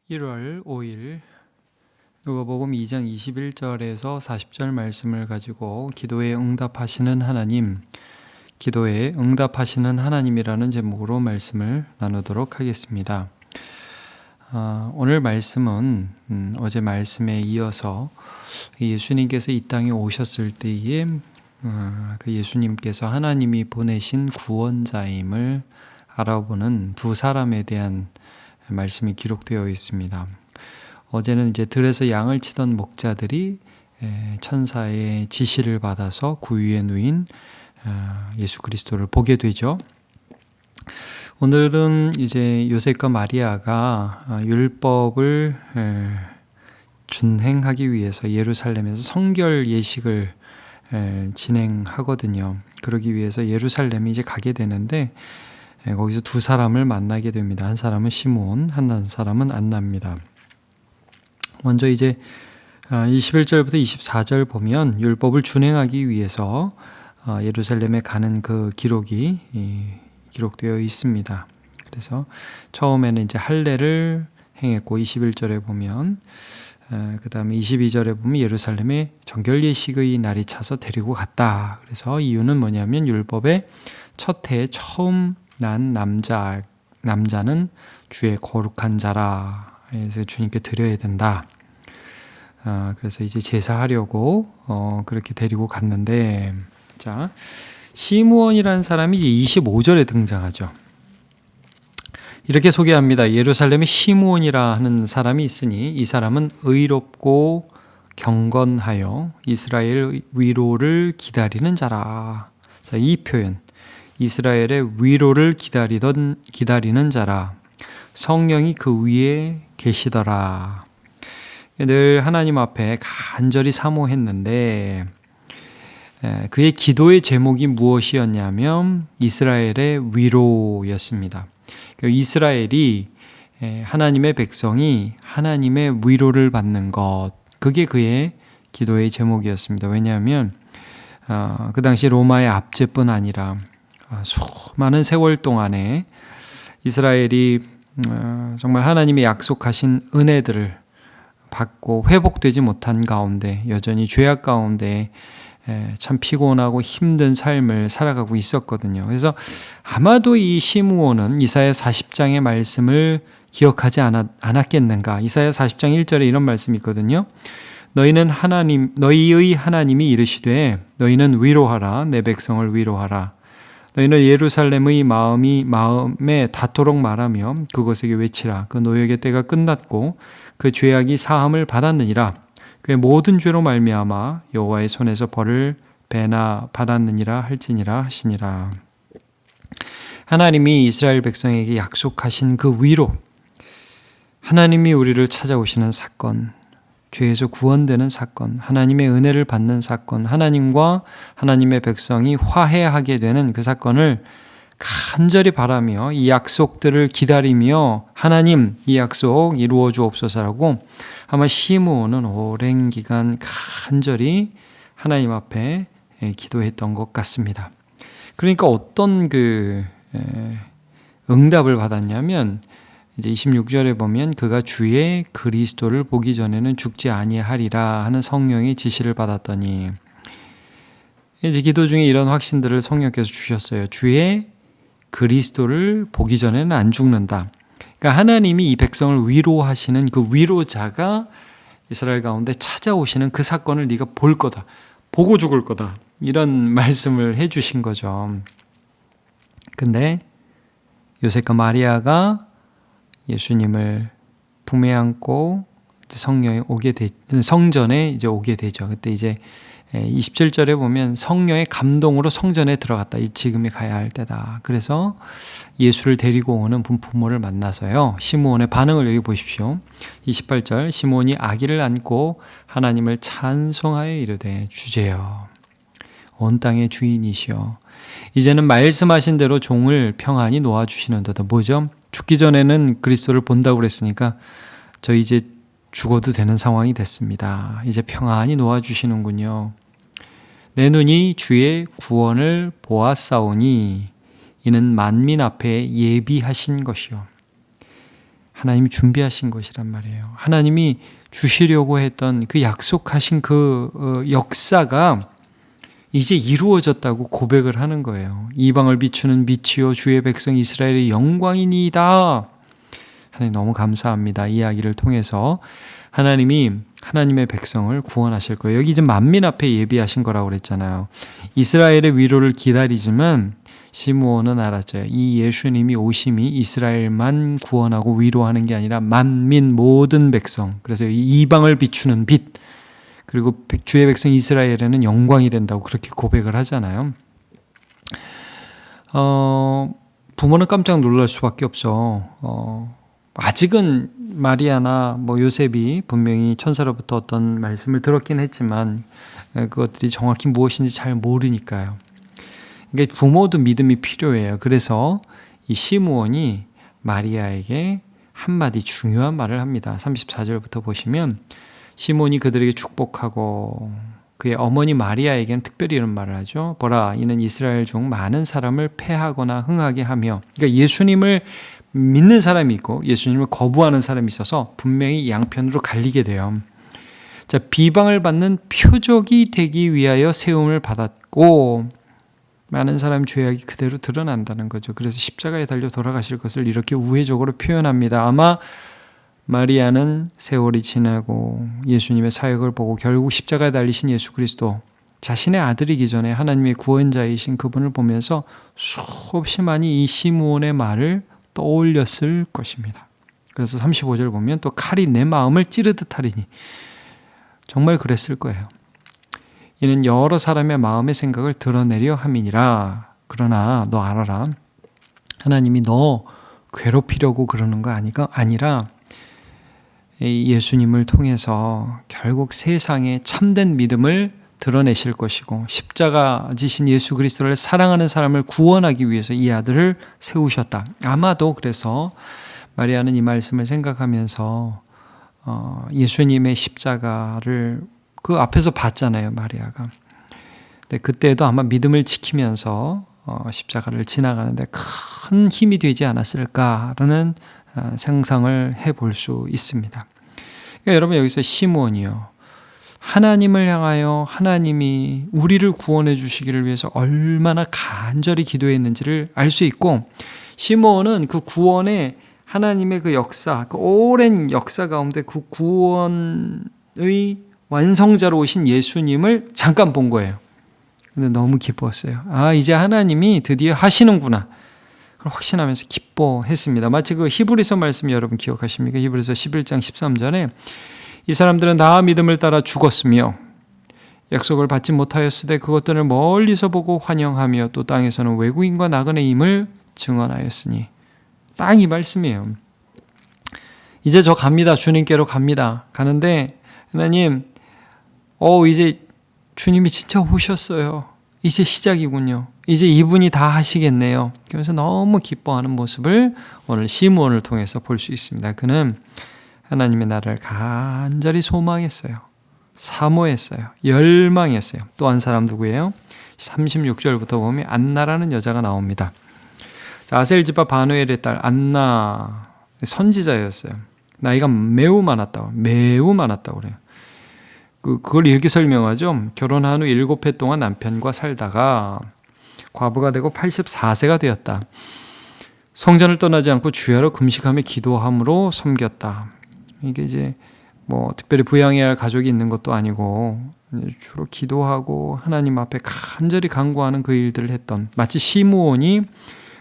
1월 5일 누가복음 2장 21절에서 40절 말씀을 가지고 기도에 응답하시는 하나님, 기도에 응답하시는 하나님이라는 제목으로 말씀을 나누도록 하겠습니다. 오늘 말씀은 어제 말씀에 이어서 예수님께서 이 땅에 오셨을 때에 그 예수님께서 하나님이 보내신 구원자임을 알아보는 두 사람에 대한 말씀이 기록되어 있습니다. 어제는 이제 들에서 양을 치던 목자들이 천사의 지시를 받아서 구유에 누인 예수 그리스도를 보게 되죠. 오늘은 이제 요셉과 마리아가 율법을 준행하기 위해서 예루살렘에서 성결 예식을 진행하거든요. 그러기 위해서 예루살렘에 이제 가게 되는데 거기서 두 사람을 만나게 됩니다. 한 사람은 시므온, 한 사람은 안나입니다. 먼저 이제 21절부터 24절 보면 율법을 준행하기 위해서 예루살렘에 가는 그 기록이 기록되어 있습니다. 그래서 처음에는 이제 할례를 행했고 21절에 보면 그 다음에 22절에 보면 예루살렘에 정결 예식의 날이 차서 데리고 갔다. 그래서 이유는 뭐냐면 율법의 첫 해에 처음 난 남자는 주의 거룩한 자라. 그래서 주님께 드려야 된다. 그래서 이제 제사하려고 그렇게 데리고 갔는데, 자, 시므온이라는 사람이 이제 25절에 등장하죠. 이렇게 소개합니다. 예루살렘에 시므온이라 하는 사람이 있으니 이 사람은 의롭고 경건하여 이스라엘 위로를 기다리는 자라. 자, 이 표현. 이스라엘의 위로를 기다리는 자라. 성령이 그 위에 계시더라. 늘 하나님 앞에 간절히 사모했는데 그의 기도의 제목이 무엇이었냐면 이스라엘의 위로였습니다. 이스라엘이 하나님의 백성이 하나님의 위로를 받는 것, 그게 그의 기도의 제목이었습니다. 왜냐하면 그 당시 로마의 압제뿐 아니라 수많은 세월 동안에 이스라엘이 정말 하나님의 약속하신 은혜들을 받고 회복되지 못한 가운데 여전히 죄악 가운데 참 피곤하고 힘든 삶을 살아가고 있었거든요. 그래서 아마도 이 시므온은 이사야 40장의 말씀을 기억하지 않았겠는가. 이사야 40장 1절에 이런 말씀이 있거든요. 너희의 하나님이 이르시되 너희는 위로하라. 내 백성을 위로하라. 너희는 예루살렘의 마음에 닿도록 말하며 그곳에게 외치라. 그 노역의 때가 끝났고 그 죄악이 사함을 받았느니라. 그의 모든 죄로 말미암아 여호와의 손에서 벌을 배나 받았느니라 할지니라 하시니라. 하나님이 이스라엘 백성에게 약속하신 그 위로, 하나님이 우리를 찾아오시는 사건, 죄에서 구원되는 사건, 하나님의 은혜를 받는 사건, 하나님과 하나님의 백성이 화해하게 되는 그 사건을 간절히 바라며 이 약속들을 기다리며 하나님 이 약속 이루어 주옵소서라고 아마 시므온은 오랜 기간 간절히 하나님 앞에 기도했던 것 같습니다. 그러니까 어떤 응답을 받았냐면 이제 26절에 보면 그가 주의 그리스도를 보기 전에는 죽지 아니하리라 하는 성령의 지시를 받았더니 이제 기도 중에 이런 확신들을 성령께서 주셨어요. 주의 그리스도를 보기 전에는 안 죽는다. 그러니까 하나님이 이 백성을 위로하시는 그 위로자가 이스라엘 가운데 찾아오시는 그 사건을 네가 볼 거다. 보고 죽을 거다. 이런 말씀을 해주신 거죠. 근데 요셉과 마리아가 예수님을 품에 안고 성전에 이제 오게 되죠. 그때 이제 27절에 보면 성령의 감동으로 성전에 들어갔다. 지금이 가야 할 때다. 그래서 예수를 데리고 오는 분부모를 만나서요. 시므온의 반응을 여기 보십시오. 28절 시므온이 아기를 안고 하나님을 찬송하여 이르되 주제여 온 땅의 주인이시여 이제는 말씀하신 대로 종을 평안히 놓아주시는도다. 뭐죠? 죽기 전에는 그리스도를 본다고 그랬으니까 저 이제 죽어도 되는 상황이 됐습니다. 이제 평안히 놓아주시는군요. 내 눈이 주의 구원을 보았사오니 이는 만민 앞에 예비하신 것이요. 하나님이 준비하신 것이란 말이에요. 하나님이 주시려고 했던 그 약속하신 그 역사가 이제 이루어졌다고 고백을 하는 거예요. 이방을 비추는 빛이요 주의 백성 이스라엘의 영광이니이다. 하나님 너무 감사합니다. 이 이야기를 통해서 하나님이 하나님의 백성을 구원하실 거예요. 여기 이제 만민 앞에 예비하신 거라고 그랬잖아요. 이스라엘의 위로를 기다리지만 시므온은 알았죠. 이 예수님이 오심이 이스라엘만 구원하고 위로하는 게 아니라 만민 모든 백성, 그래서 이방을 비추는 빛, 그리고 주의 백성 이스라엘에는 영광이 된다고 그렇게 고백을 하잖아요. 부모는 깜짝 놀랄 수밖에 없죠. 아직은 마리아나 요셉이 분명히 천사로부터 어떤 말씀을 들었긴 했지만 그것들이 정확히 무엇인지 잘 모르니까요. 그러니까 부모도 믿음이 필요해요. 그래서 이 시므온이 마리아에게 한마디 중요한 말을 합니다. 34절부터 보시면 시므온이 그들에게 축복하고 그의 어머니 마리아에게는 특별히 이런 말을 하죠. 보라, 이는 이스라엘 중 많은 사람을 패하거나 흥하게 하며, 그러니까 예수님을 믿는 사람이 있고 예수님을 거부하는 사람이 있어서 분명히 양편으로 갈리게 돼요. 자, 비방을 받는 표적이 되기 위하여 세움을 받았고 많은 사람 죄악이 그대로 드러난다는 거죠. 그래서 십자가에 달려 돌아가실 것을 이렇게 우회적으로 표현합니다. 아마 마리아는 세월이 지나고 예수님의 사역을 보고 결국 십자가에 달리신 예수 그리스도, 자신의 아들이기 전에 하나님의 구원자이신 그분을 보면서 수없이 많이 이 시므온의 말을 떠올렸을 것입니다. 그래서 35절 보면 또 칼이 내 마음을 찌르듯 하리니, 정말 그랬을 거예요. 이는 여러 사람의 마음의 생각을 드러내려 함이니라. 그러나 너 알아라, 하나님이 너 괴롭히려고 그러는 거 아니라 예수님을 통해서 결국 세상에 참된 믿음을 드러내실 것이고 십자가 지신 예수 그리스도를 사랑하는 사람을 구원하기 위해서 이 아들을 세우셨다. 아마도 그래서 마리아는 이 말씀을 생각하면서 예수님의 십자가를 그 앞에서 봤잖아요, 마리아가. 근데 그때도 아마 믿음을 지키면서 십자가를 지나가는데 큰 힘이 되지 않았을까라는 상상을 해볼 수 있습니다. 그러니까 여러분, 여기서 시므온이요, 하나님을 향하여 하나님이 우리를 구원해 주시기를 위해서 얼마나 간절히 기도했는지를 알 수 있고, 시므온은 그 구원의 하나님의 그 역사, 그 오랜 역사 가운데 그 구원의 완성자로 오신 예수님을 잠깐 본 거예요. 근데 너무 기뻤어요. 아, 이제 하나님이 드디어 하시는구나, 그걸 확신하면서 기뻐했습니다. 마치 그 히브리서 말씀 여러분 기억하십니까? 히브리서 11장 13절에 이 사람들은 다 믿음을 따라 죽었으며 약속을 받지 못하였으되 그것들을 멀리서 보고 환영하며 또 땅에서는 외국인과 나그네임을 증언하였으니, 딱 이 말씀이에요. 이제 저 갑니다. 주님께로 갑니다. 가는데 하나님, 이제 주님이 진짜 오셨어요. 이제 시작이군요. 이제 이분이 다 하시겠네요. 그래서 너무 기뻐하는 모습을 오늘 시므온을 통해서 볼 수 있습니다. 그는 하나님의 나라를 간절히 소망했어요. 사모했어요. 열망했어요. 또 한 사람 누구예요? 36절부터 보면 안나라는 여자가 나옵니다. 아셀 지파 바누엘의 딸 안나, 선지자였어요. 나이가 매우 많았다고 그래요. 그걸 이렇게 설명하죠. 결혼한 후 7해 동안 남편과 살다가 과부가 되고 84세가 되었다. 성전을 떠나지 않고 주야로 금식하며 기도함으로 섬겼다. 이게 이제 특별히 부양해야 할 가족이 있는 것도 아니고 주로 기도하고 하나님 앞에 간절히 간구하는 그 일들을 했던, 마치 시므온이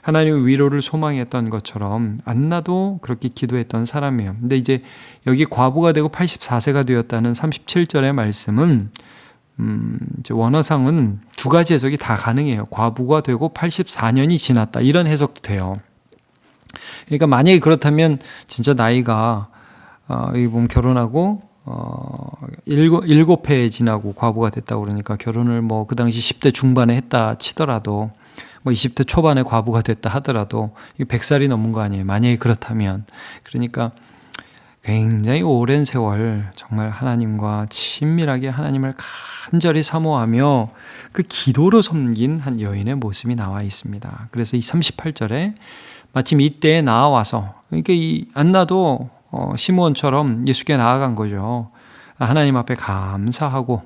하나님의 위로를 소망했던 것처럼 안나도 그렇게 기도했던 사람이에요. 근데 이제 여기 과부가 되고 84세가 되었다는 37절의 말씀은 이제 원어상은 두 가지 해석이 다 가능해요. 과부가 되고 84년이 지났다, 이런 해석도 돼요. 그러니까 만약에 그렇다면 진짜 나이가 여기 보면 결혼하고 7해 지나고 과부가 됐다고 그러니까 결혼을 그 당시 10대 중반에 했다 치더라도 20대 초반에 과부가 됐다 하더라도 100살이 넘은 거 아니에요. 만약에 그렇다면. 그러니까 굉장히 오랜 세월 정말 하나님과 친밀하게 하나님을 간절히 사모하며 그 기도로 섬긴 한 여인의 모습이 나와 있습니다. 그래서 이 38절에 마침 이때에 나와서 그러니까 이 안나도 시므온처럼 예수께 나아간 거죠. 하나님 앞에 감사하고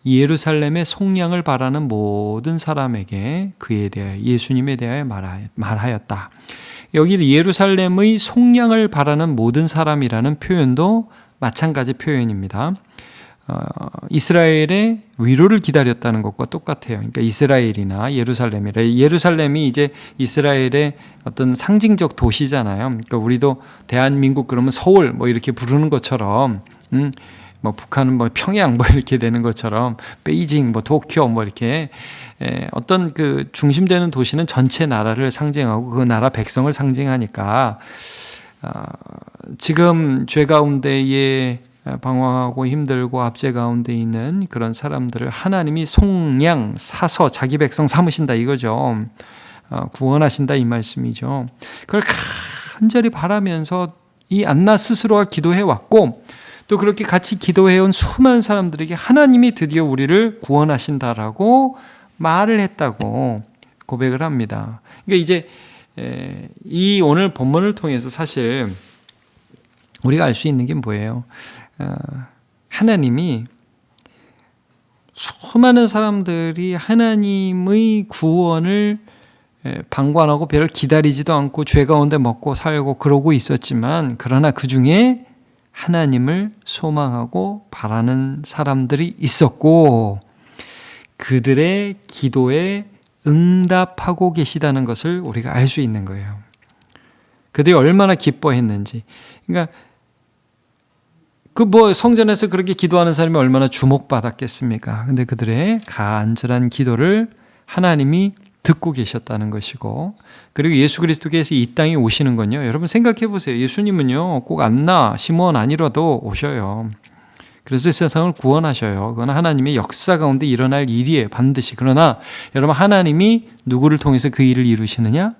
예루살렘의 속량을 바라는 모든 사람에게 그에 대하여 예수님에 대하여 말하였다. 여기 예루살렘의 속량을 바라는 모든 사람이라는 표현도 마찬가지 표현입니다. 이스라엘의 위로를 기다렸다는 것과 똑같아요. 그러니까 이스라엘이나 예루살렘이 이제 이스라엘의 어떤 상징적 도시잖아요. 그러니까 우리도 대한민국 그러면 서울 뭐 이렇게 부르는 것처럼, 뭐 북한은 뭐 평양 뭐 이렇게 되는 것처럼 베이징 뭐 도쿄 뭐 이렇게 어떤 그 중심되는 도시는 전체 나라를 상징하고 그 나라 백성을 상징하니까 지금 죄 가운데에 방황하고 힘들고 압제 가운데 있는 그런 사람들을 하나님이 속량 사서 자기 백성 삼으신다 이거죠. 구원하신다 이 말씀이죠. 그걸 간절히 바라면서 이 안나 스스로가 기도해 왔고 또 그렇게 같이 기도해온 수많은 사람들에게 하나님이 드디어 우리를 구원하신다라고 말을 했다고 고백을 합니다. 그러니까 이제 이 오늘 본문을 통해서 사실 우리가 알 수 있는 게 뭐예요? 하나님이 수많은 사람들이 하나님의 구원을 방관하고 별로 기다리지도 않고 죄 가운데 먹고 살고 그러고 있었지만 그러나 그 중에 하나님을 소망하고 바라는 사람들이 있었고 그들의 기도에 응답하고 계시다는 것을 우리가 알 수 있는 거예요. 그들이 얼마나 기뻐했는지. 그러니까 성전에서 그렇게 기도하는 사람이 얼마나 주목받았겠습니까? 근데 그들의 간절한 기도를 하나님이 듣고 계셨다는 것이고, 그리고 예수 그리스도께서 이 땅에 오시는 건요, 여러분 생각해 보세요. 예수님은요 꼭 안나 시므온 아니라도 오셔요. 그래서 세상을 구원하셔요. 그건 하나님의 역사 가운데 일어날 일이에요, 반드시. 그러나 여러분, 하나님이 누구를 통해서 그 일을 이루시느냐?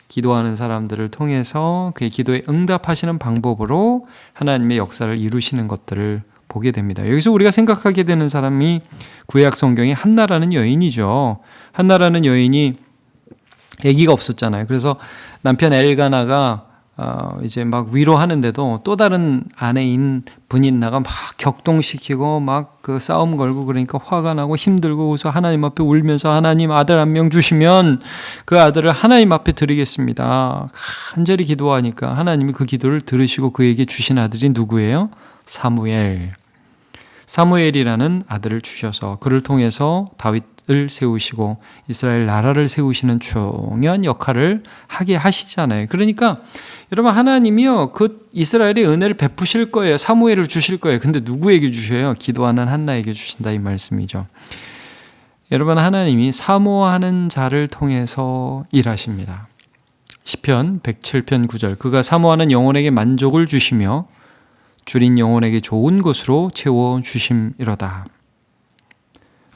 기도하는 사람들을 통해서 그의 기도에 응답하시는 방법으로 하나님의 역사를 이루시는 것들을 보게 됩니다. 여기서 우리가 생각하게 되는 사람이 구약 성경의 한나라는 여인이죠. 한나라는 여인이 아기가 없었잖아요. 그래서 남편 엘가나가 이제 막 위로하는데도 또 다른 아내인 분인나가 막 격동시키고 막 그 싸움 걸고 그러니까 화가 나고 힘들고 그래서 하나님 앞에 울면서 하나님 아들 한 명 주시면 그 아들을 하나님 앞에 드리겠습니다. 간절히 기도하니까 하나님이 그 기도를 들으시고 그에게 주신 아들이 누구예요? 사무엘이라는 아들을 주셔서 그를 통해서 다윗을 세우시고 이스라엘 나라를 세우시는 중요한 역할을 하게 하시잖아요. 그러니까 여러분, 하나님이요 그 이스라엘의 은혜를 베푸실 거예요. 사무엘을 주실 거예요. 근데 누구에게 주셔요? 기도하는 한나에게 주신다 이 말씀이죠. 여러분, 하나님이 사모하는 자를 통해서 일하십니다. 시편 107편 9절, 그가 사모하는 영혼에게 만족을 주시며 줄인 영혼에게 좋은 것으로 채워주심이로다.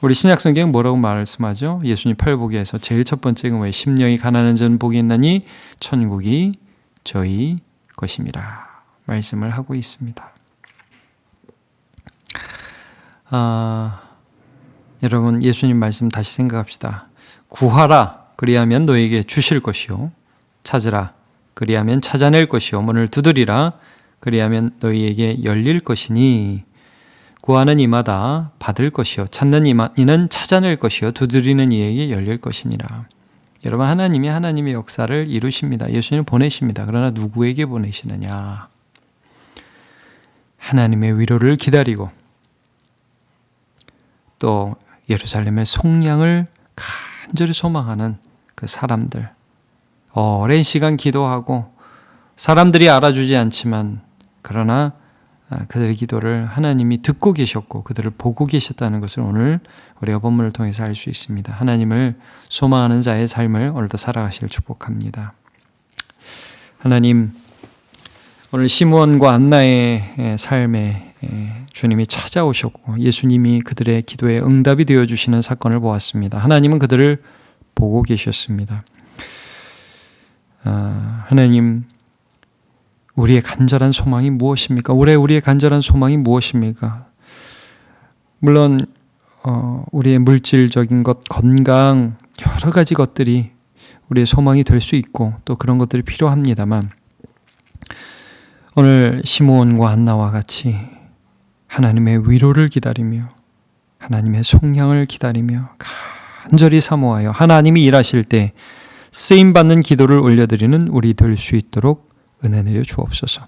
우리 신약성경 뭐라고 말씀하죠? 예수님 팔복에서 제일 첫 번째 왜 심령이 가난한 자는 복이 있나니 천국이 저희 것임이라 말씀을 하고 있습니다. 여러분, 예수님 말씀 다시 생각합시다. 구하라 그리하면 너에게 주실 것이요, 찾으라 그리하면 찾아낼 것이요, 문을 두드리라 그리하면 너희에게 열릴 것이니 구하는 이마다 받을 것이요 찾는 이는 찾아낼 것이요 두드리는 이에게 열릴 것이니라. 여러분, 하나님이 하나님의 역사를 이루십니다. 예수님을 보내십니다. 그러나 누구에게 보내시느냐? 하나님의 위로를 기다리고 또 예루살렘의 속량을 간절히 소망하는 그 사람들, 오랜 시간 기도하고 사람들이 알아주지 않지만 그러나 그들의 기도를 하나님이 듣고 계셨고 그들을 보고 계셨다는 것을 오늘 우리가 본문을 통해서 알 수 있습니다. 하나님을 소망하는 자의 삶을 오늘도 살아가시길 축복합니다. 하나님, 오늘 시므온과 안나의 삶에 주님이 찾아오셨고 예수님이 그들의 기도에 응답이 되어주시는 사건을 보았습니다. 하나님은 그들을 보고 계셨습니다. 하나님, 우리의 간절한 소망이 무엇입니까? 올해 우리의 간절한 소망이 무엇입니까? 물론 우리의 물질적인 것, 건강, 여러 가지 것들이 우리의 소망이 될 수 있고 또 그런 것들이 필요합니다만 오늘 시므온과 한나와 같이 하나님의 위로를 기다리며 하나님의 속량을 기다리며 간절히 사모하여 하나님이 일하실 때 쓰임받는 기도를 올려드리는 우리 될 수 있도록 은혜 내려 주옵소서.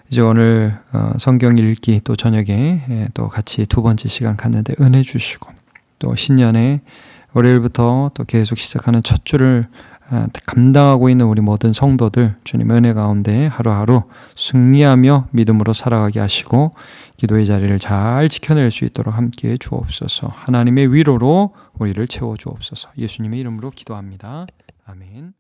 이제 오늘 성경 읽기 또 저녁에 또 같이 두 번째 시간 갖는데 은혜 주시고, 또 신년에 월요일부터 또 계속 시작하는 첫 주를 감당하고 있는 우리 모든 성도들 주님의 은혜 가운데 하루하루 승리하며 믿음으로 살아가게 하시고 기도의 자리를 잘 지켜낼 수 있도록 함께해 주옵소서. 하나님의 위로로 우리를 채워 주옵소서. 예수님의 이름으로 기도합니다. 아멘.